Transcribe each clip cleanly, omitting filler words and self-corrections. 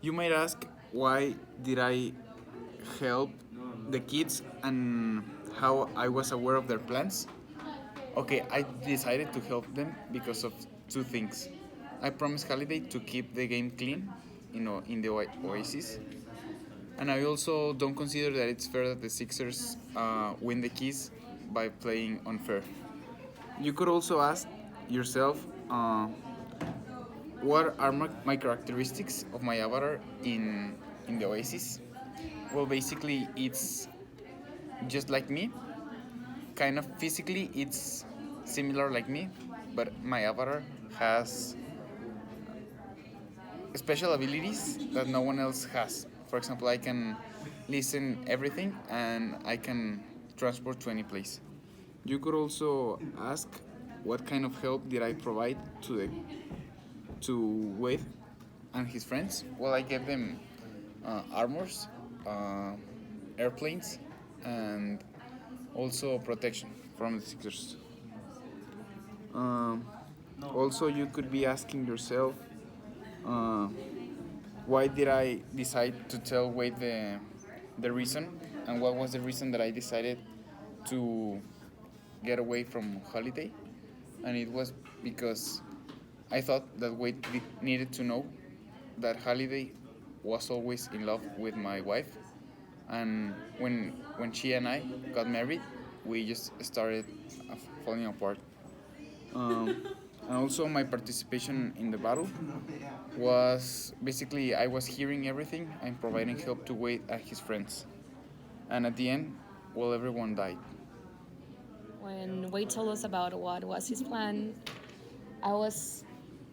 You might ask, why did I help the kids and how I was aware of their plans? Okay, I decided to help them because of two things. I promised Holiday to keep the game clean, in the Oasis, and I also don't consider that it's fair that the Sixers win the keys by playing unfair. You could also ask yourself, what are my characteristics of my avatar in the Oasis? Well, basically, it's just like me. Kind of physically, it's similar like me, but my avatar has special abilities that no one else has. For example, I can listen everything and I can transport to any place. You could also ask, what kind of help did I provide to Wade and his friends? Well, I gave them armors, uh, airplanes, and also protection from the Sixers. Um, Also, you could be asking yourself, uh, why did I decide to tell Wade the reason, and what was the reason that I decided to get away from Holiday? And it was because I thought that Wade needed to know that Holiday was always in love with my wife, and when she and I got married, we just started falling apart. Um, and also, my participation in the battle was basically I was hearing everything and providing help to Wade and his friends. And at the end, well, everyone died. When Wade told us about what was his plan, I was,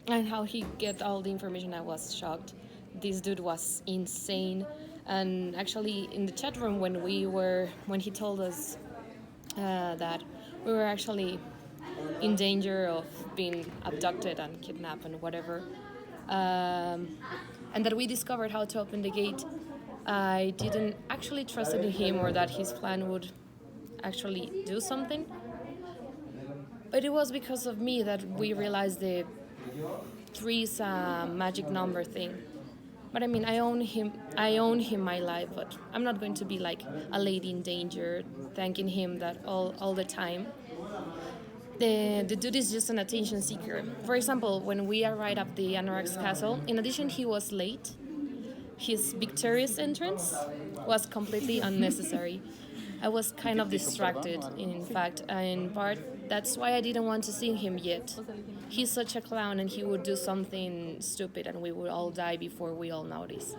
and how he get all the information, I was shocked. This dude was insane. And actually, in the chat room, when he told us that we were actually in danger of being abducted and kidnapped and whatever, um, and that we discovered how to open the gate, I didn't actually trust in him or that his plan would actually do something. But it was because of me that we realized the three is a magic number thing. But I mean, I own him. I own him my life, but I'm not going to be like a lady in danger, thanking him that all the time. The dude is just an attention seeker. For example, when we arrived at the Anorak's castle, in addition he was late, his victorious entrance was completely unnecessary. I was kind of distracted, in fact, in part, that's why I didn't want to see him yet. He's such a clown and he would do something stupid and we would all die before we all notice.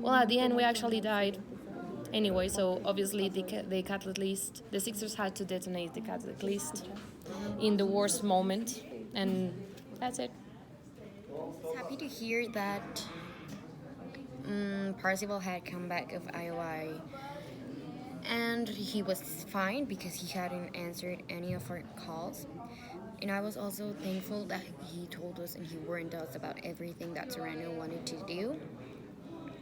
Well, at the end, we actually died anyway, so obviously the catalyst, the Sixers had to detonate the catalyst in the worst moment, and that's it. Happy to hear that Parzival had come back of IOI and he was fine because he hadn't answered any of our calls. And I was also thankful that he told us and he warned us about everything that Serrano wanted to do.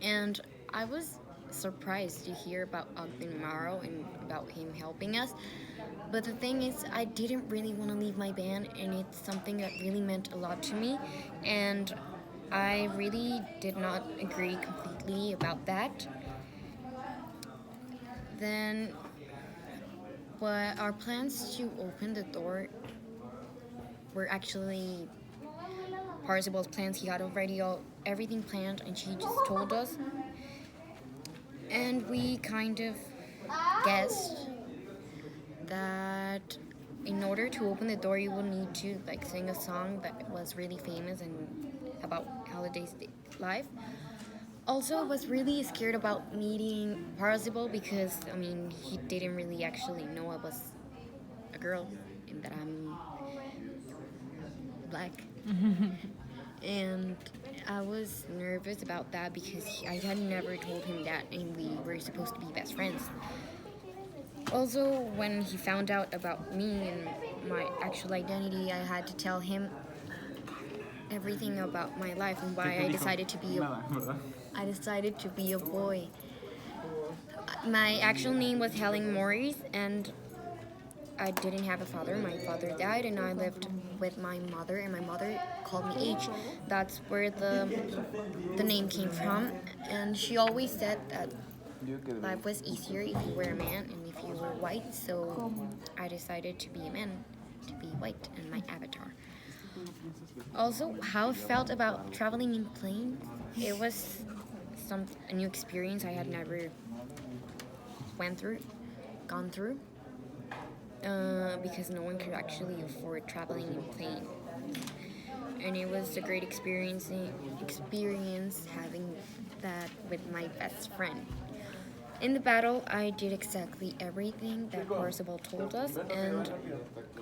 And I was surprised to hear about Ogden Morrow and about him helping us. But the thing is, I didn't really want to leave my band, and it's something that really meant a lot to me. And I really did not agree completely about that. Then, but our plans to open the door were actually Parzival's plans. He had already everything planned, and she just told us. And we kind of guessed that in order to open the door, you will need to like sing a song that was really famous and about Holiday's life. Also, I was really scared about meeting Parzival because I mean he didn't really actually know I was a girl and that I'm black. And I was nervous about that because I had never told him that, and we were supposed to be best friends. Also, when he found out about me and my actual identity, I had to tell him everything about my life and why I decided to be a boy. My actual name was Helen Morris, and I didn't have a father. My father died, and I lived with my mother, and my mother called me H. That's where the name came from. And she always said that life was easier if you were a man and if you were white. So I decided to be a man, to be white, and my avatar. Also, how I felt about traveling in plane, it was a new experience I had never went through, gone through, because no one could actually afford traveling in plane. And it was a great experience having that with my best friend. In the battle, I did exactly everything that Parzival told us, and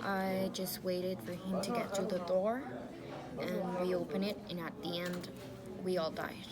I just waited for him to get to the door and we opened it, and at the end, we all died.